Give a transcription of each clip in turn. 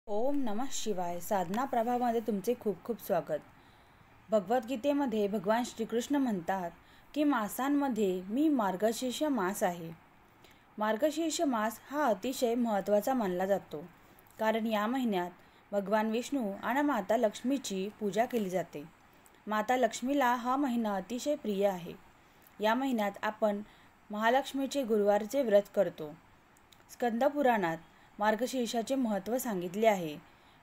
ओम नमः शिवाय. साधना प्रभामध्ये तुमचे खूप खूप स्वागत. भगवद्गीतेमध्ये भगवान श्रीकृष्ण म्हणतात की मासांमध्ये मी मार्गशीर्ष मास आहे. मार्गशीर्ष मास हा अतिशय महत्त्वाचा मानला जातो, कारण या महिन्यात भगवान विष्णू आणि माता लक्ष्मीची पूजा केली जाते. माता लक्ष्मीला हा महिना अतिशय प्रिय आहे. या महिन्यात आपण महालक्ष्मीचे गुरुवारचे व्रत करतो. स्कंद पुराणात मार्गशीर्षाचे महत्त्व सांगितले आहे.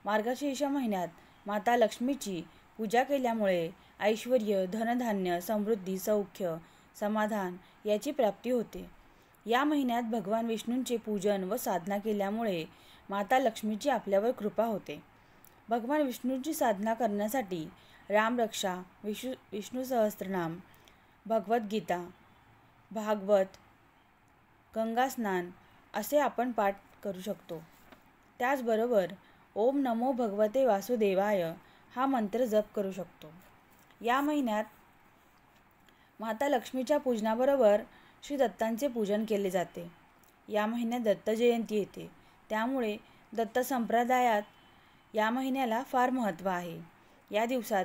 मार्गशीर्ष महिन्यात माता लक्ष्मीची पूजा केल्यामुळे ऐश्वर्य, धनधान्य, समृद्धी, सौख्य, समाधान याची प्राप्ती होते. या महिन्यात भगवान विष्णूंचे पूजन व साधना केल्यामुळे माता लक्ष्मीची आपल्यावर कृपा होते. भगवान विष्णूंची साधना करण्यासाठी रामरक्षा, विष्णू सहस्त्रनाम, भगवद्गीता, भागवत, गंगास्नान असे आपण पाठ करू शकतो. त्याचबरोबर ओम नमो भगवते वासुदेवाय हा मंत्र जप करू शकतो. या महिन्यात माता लक्ष्मीच्या पूजनाबरोबर श्री दत्तांचे पूजन केले जाते. या महिन्यात दत्त जयंती येते, त्यामुळे दत्त संप्रदायात या महिन्याला फार महत्त्व आहे. या दिवसात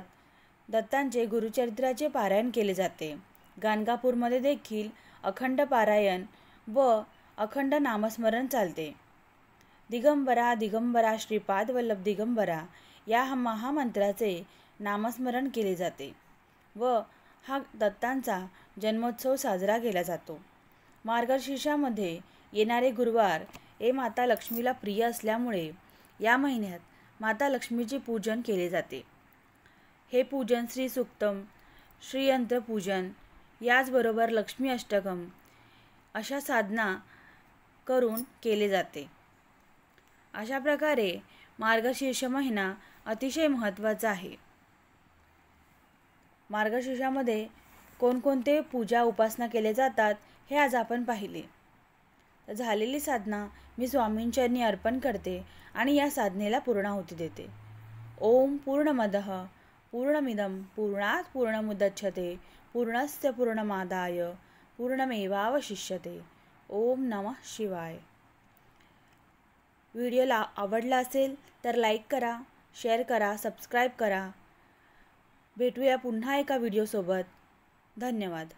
दत्तांचे गुरुचरित्राचे पारायण केले जाते. गाणगापूरमध्ये देखील अखंड पारायण व अखंड नामस्मरण चालते. दिगंबरा दिगंबरा श्रीपाद वल्लभ दिगंबरा या महामंत्राचे नामस्मरण केले जाते व हा दत्तांचा जन्मोत्सव साजरा केला जातो. मार्गशीर्षामध्ये येणारे गुरुवार हे माता लक्ष्मीला प्रिय असल्यामुळे या महिन्यात माता लक्ष्मीचे पूजन केले जाते. हे पूजन श्री सूक्तम, श्रीयंत्र पूजन याचबरोबर लक्ष्मी अष्टकम अशा साधना करून केले जाते. अशा प्रकारे मार्गशीर्ष महिना अतिशय महत्त्वाचा आहे. मार्गशीर्षामध्ये कोणकोणते पूजा उपासना केले जातात हे आज आपण पाहिले. झालेली साधना मी स्वामींचरणी अर्पण करते आणि या साधनेला पूर्णाहुती देते. ओम पूर्णमदः पूर्णमिदं पूर्णात् पूर्णमुदच्यते पूर्णस्य पूर्णमादाय पूर्णमेवावशिष्यते. ओम नमः शिवाय. व्हिडिओला आवडला असेल तर लाईक करा, शेअर करा, सबस्क्राईब करा. भेटूया पुन्हा एका व्हिडिओसोबत. धन्यवाद.